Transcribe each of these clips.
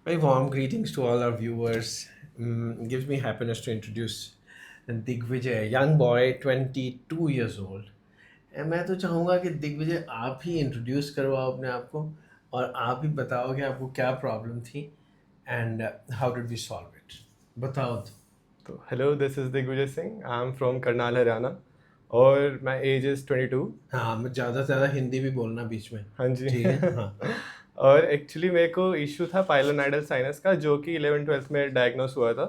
Very warm greetings to all our viewers. It gives me happiness to introduce Digvijay, a young boy, 22 years old. मैं तो चाहूँगा कि दिग्विजय आप ही introduce करवाओ अपने आप को और आप ही बताओ कि आपको क्या प्रॉब्लम थी and how did we solve it. बताओ तो। तो hello, this is Digvijay Singh. I am from Karnal, Haryana और माई एज इज़ 22। हाँ, मैं ज़्यादा से ज़्यादा हिंदी भी बोलना बीच में। हाँ जी। ठीक है, हाँ। और एक्चुअली मेरे को इशू था पाइलोनाइडल साइनस का, जो कि 11th-12th में डायग्नोस हुआ था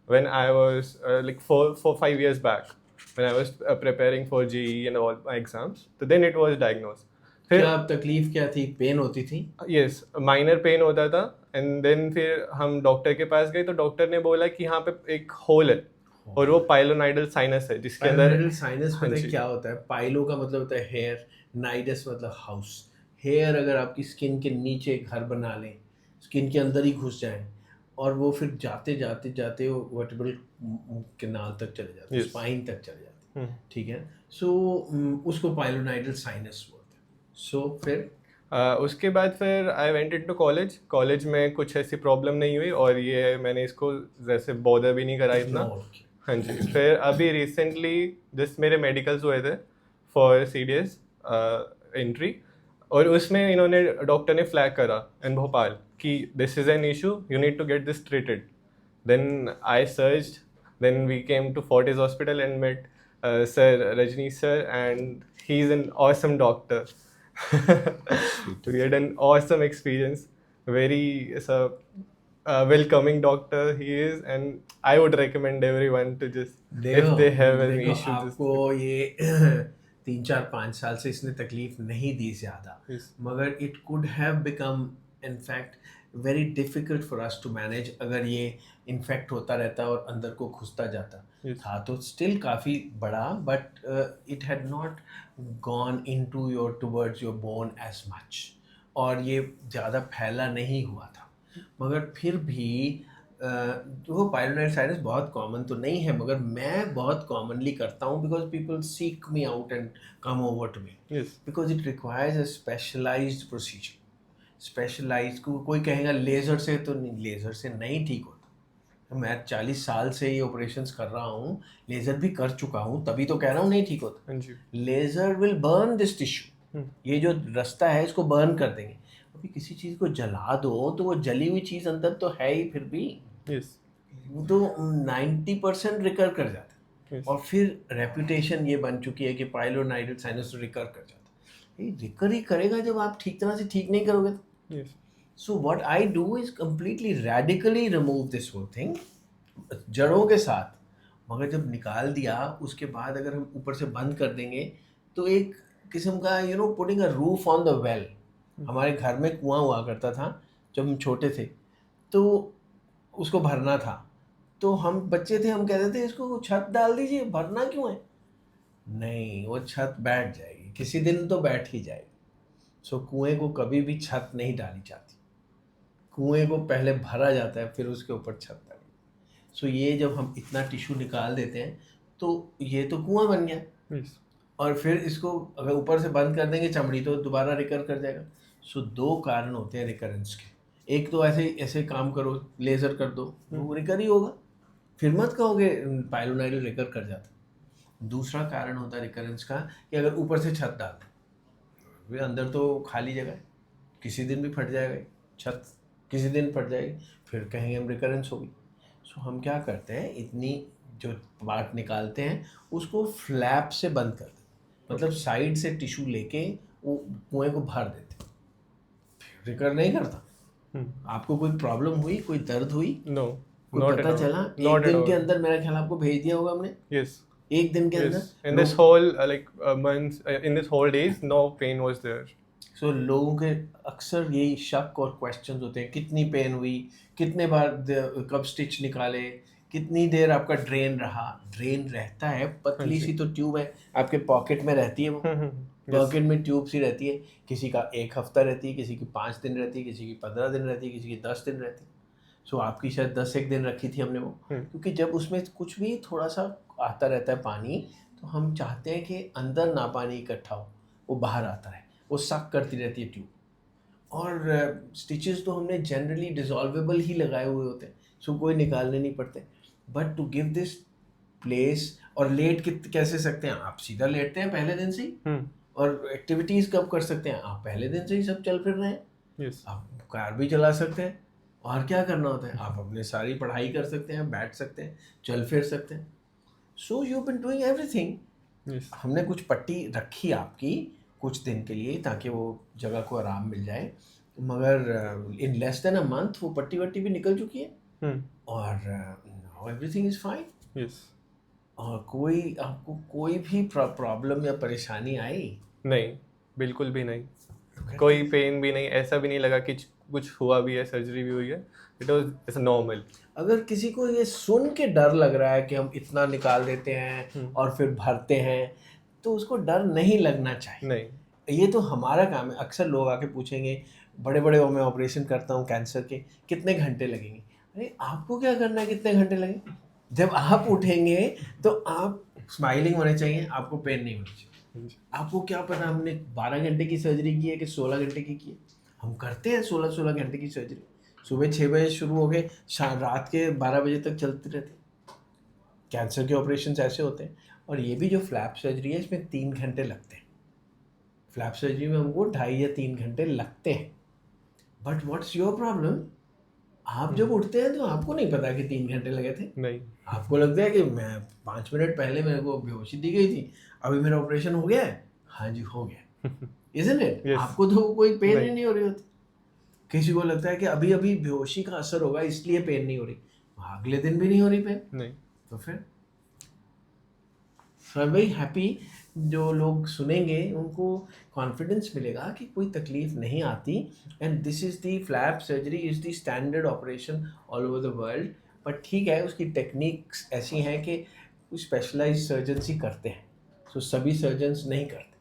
when I was like 4-5 years back, when I was preparing for JEE and all my exams. तो देन इट वाज डायग्नोस। फिर क्या तकलीफ क्या थी? पेन होती थी? यस, माइनर पेन होता था। एंड देन फिर हम डॉक्टर के पास गए तो डॉक्टर ने बोला कि यहाँ पे एक होल है और वो पाइलोनाइडल साइनस है जिसके अंदर। पाइलोनाइडल साइनस हाँ पता है जी। क्या होता है? पाइलो का मतलब होता है हेयर, नाइडस मतलब हाउस। हेयर अगर आपकी स्किन के नीचे घर बना लें, स्किन के अंदर ही घुस जाएं और वो फिर जाते जाते जाते वो वर्टिब्रल कैनाल तक चले जाते, यस। स्पाइन तक चले जाते। ठीक है। सो उसको पाइलोनाइडल साइनस बोलते हैं। सो फिर उसके बाद फिर I went into college. College में कुछ ऐसी प्रॉब्लम नहीं हुई और ये मैंने इसको जैसे बॉदर भी नहीं करा इतना। इग्नोर किया। हाँ जी। फिर अभी रिसेंटली जिस मेरे मेडिकल्स हुए थे फॉर सीडीएस एंट्री, और उसमें इन्होंने डॉक्टर ने फ्लैग करा इन भोपाल कि this is an issue, you need to get this treated. Then I searched. Then we came to Fortis Hospital and met Sir Rajneesh sir, and he's an awesome doctor. Sweet. We had an awesome experience. Very welcoming doctor he is, and I would recommend everyone to just, if देखो they have an देखो issue, आपको just ये 3 4 5 साल से इसने तकलीफ नहीं दी ज़्यादा, yes, मगर it could have become in fact very difficult for us to manage अगर ये इन्फेक्ट होता रहता और अंदर को घुसता जाता। yes, था तो स्टिल काफ़ी बड़ा, but it had not gone in to your towards your bone as much, और ये ज़्यादा फैला नहीं हुआ था। मगर फिर भी वो पायलोनेफ्राइटिस बहुत कॉमन तो नहीं है, मगर मैं बहुत कॉमनली करता हूँ because people seek me out and come over to me, yes, because it requires a specialised procedure. Specialise को कोई कहेगा लेज़र से, तो नहीं, लेज़र से नहीं ठीक होता। तो मैं 40 साल से ये ऑपरेशंस कर रहा हूँ, लेज़र भी कर चुका हूँ, तभी तो कह रहा हूँ नहीं ठीक होता। हाँ जी, laser will burn this tissue, ये जो रास्ता है इसको बर्न कर देंगे। अभी किसी चीज़ को जला दो तो वो जली हुई चीज़ अंदर तो है ही, फिर भी yes, वो तो 90% रिकर कर जाता है। yes, और फिर रेपुटेशन ये बन चुकी है कि पाइलोनाइडल साइनस रिकर कर जाता है। ये रिकर ही करेगा जब आप ठीक तरह से ठीक नहीं करोगे तो। yes, so what I do is completely radically remove this whole thing जड़ों के साथ। मगर जब निकाल दिया उसके बाद अगर हम ऊपर से बंद कर देंगे तो एक किस्म का putting a roof on the well. हमारे घर में कुआं हुआ करता था जब हम छोटे थे, तो उसको भरना था। तो हम बच्चे थे, हम कहते थे इसको छत डाल दीजिए, भरना क्यों है? नहीं, वो छत बैठ जाएगी, किसी दिन तो बैठ ही जाएगी। सो कुएं को कभी भी छत नहीं डाली जाती, कुएं को पहले भरा जाता है फिर उसके ऊपर छत डाली। सो ये जब हम इतना टिश्यू निकाल देते हैं तो ये तो कुआं बन गया, yes, और फिर इसको अगर ऊपर से बंद कर देंगे चमड़ी तो दोबारा रिकर कर जाएगा। सो दो कारण होते हैं रिकरेंस के। एक तो ऐसे ऐसे काम करो, लेज़र कर दो, वो रिकर ही होगा, फिर मत कहोगे पाइलोनाइडल रिकर कर जाता। दूसरा कारण होता है रिकरेंस का कि अगर ऊपर से छत डाल दें, फिर अंदर तो खाली जगह है, किसी दिन भी फट जाएगा ये छत, किसी दिन फट जाएगी, फिर कहेंगे हम रिकरेंस होगी। सो हम क्या करते हैं, इतनी जो पार्ट निकालते हैं उसको फ्लैप से बंद कर देते हैं, मतलब okay, साइड से टिश्यू लेके वो कुएं को भर देते हैं, रिकर नहीं करता। आपको कोई प्रॉब्लम हुई, कोई दर्द हुई, no, कोई not at पता all, चला? एक not at दिन के all. अंदर मेरा ख्याल आपको भेज दिया होगा हमने, Yes. एक दिन के अंदर Yes, in this लोग। whole months, in this whole days, no pain was there. सो लोगों के अक्सर यही शक और क्वेश्चंस होते हैं, कितनी पेन हुई, कितने बार कब स्टिच निकाले, कितनी देर आपका ड्रेन रहा। ड्रेन रहता है, हाँ पतली जी। सी तो ट्यूब है आपके पॉकेट में रहती है, वो Yes. पॉकेट में ट्यूब सी रहती है। किसी का 1 हफ्ता रहती है, किसी की 5 दिन रहती है, किसी की 15 दिन रहती है, किसी की 10 दिन रहती है। सो आपकी शायद 10 एक दिन रखी थी हमने वो, क्योंकि जब उसमें कुछ भी थोड़ा सा आता रहता है पानी, तो हम चाहते हैं कि अंदर ना पानी इकट्ठा हो, वो बाहर आता है, वो सक करती रहती है ट्यूब। और स्टिचेस तो हमने जनरली डिसॉल्वेबल ही लगाए हुए होते हैं, सो कोई निकालने नहीं पड़ते। But to give this place, और लेट कैसे सकते हैं आप? सीधा लेटते हैं पहले दिन से ही। और एक्टिविटीज़ कब कर सकते हैं आप? पहले दिन से ही सब चल फिर रहे हैं। यस, आप कार भी चला सकते हैं, और क्या करना होता है, आप अपने सारी पढ़ाई कर सकते हैं, बैठ सकते हैं, चल फिर सकते हैं। So you been doing everything. Yes, हमने कुछ पट्टी रखी आपकी कुछ दिन के लिए ताकि वो जगह को आराम मिल जाए, मगर in less than a month वो पट्टी वट्टी भी निकल चुकी है, और now everything is fine. Yes. और कोई आपको कोई भी प्रॉब्लम या परेशानी आई? नहीं, बिल्कुल भी नहीं। Look at कोई this. पेन भी नहीं, ऐसा भी नहीं लगा कि कुछ हुआ भी है, सर्जरी भी हुई है। It was it's normal. अगर किसी को ये सुन के डर लग रहा है कि हम इतना निकाल देते हैं और फिर भरते हैं, तो उसको डर नहीं लगना चाहिए। नहीं, ये तो हमारा काम है। अक्सर लोग आके पूछेंगे, बड़े बड़े मैं ऑपरेशन करता हूँ कैंसर के, कितने घंटे लगेंगे? अरे आपको क्या करना है कितने घंटे लगेंगे? जब आप उठेंगे तो आप स्माइलिंग होने चाहिए, आपको पेन नहीं होनी चाहिए। आपको क्या पता हमने 12 घंटे की सर्जरी की है कि 16 घंटे की है? हम करते हैं 16-16 घंटे की सर्जरी। सुबह 6 बजे शुरू हो गए, रात के 12 बजे तक चलती रहती। कैंसर के ऑपरेशन ऐसे होते हैं। और ये भी जो फ्लैप सर्जरी है, इसमें 3 घंटे लगते हैं। फ्लैप सर्जरी में हमको 2.5 या 3 घंटे लगते हैं। But what's your problem? आप जब उठते हैं तो आपको नहीं पता कि 3 घंटे लगे थे। नहीं। आपको लगता है कि मैं 5 मिनट पहले मेरे को बेहोशी दी गई थी, अभी मेरा ऑपरेशन हो गया है। हाँ जी, हो गया। Isn't it? Yes. आपको तो कोई पेन ही नहीं। नहीं हो रही होती। किसी को लगता है कि अभी अभी बेहोशी का असर होगा इसलिए पेन नहीं हो रही, अगले दिन भी नहीं हो रही पेन। नहीं। तो फिर सो आई एम वेरी हैप्पी, जो लोग सुनेंगे उनको कॉन्फिडेंस मिलेगा कि कोई तकलीफ नहीं आती। And this is the flap surgery is the standard operation all over the world. But ठीक है, उसकी टेक्निक्स ऐसी हैं कि कुछ स्पेशलाइज सर्जन्स ही करते हैं, सो सभी सर्जन्स नहीं करते।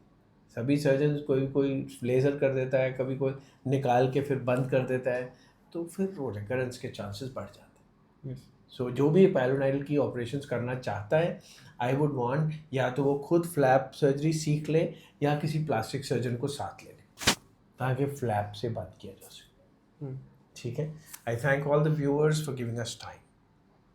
सभी सर्जन्स कोई कोई लेज़र कर देता है, कभी कोई निकाल के फिर बंद कर देता है, तो फिर वो रिकरेंस के चांसेस बढ़ जाते हैं। Yes. सो जो भी पायलोनाइडल की ऑपरेशंस करना चाहता है, आई वुड वांट या तो वो खुद फ्लैप सर्जरी सीख ले या किसी प्लास्टिक सर्जन को साथ ले ले ताकि फ्लैप से बंद किया जा सके। ठीक है? आई thank all the viewers for giving us time.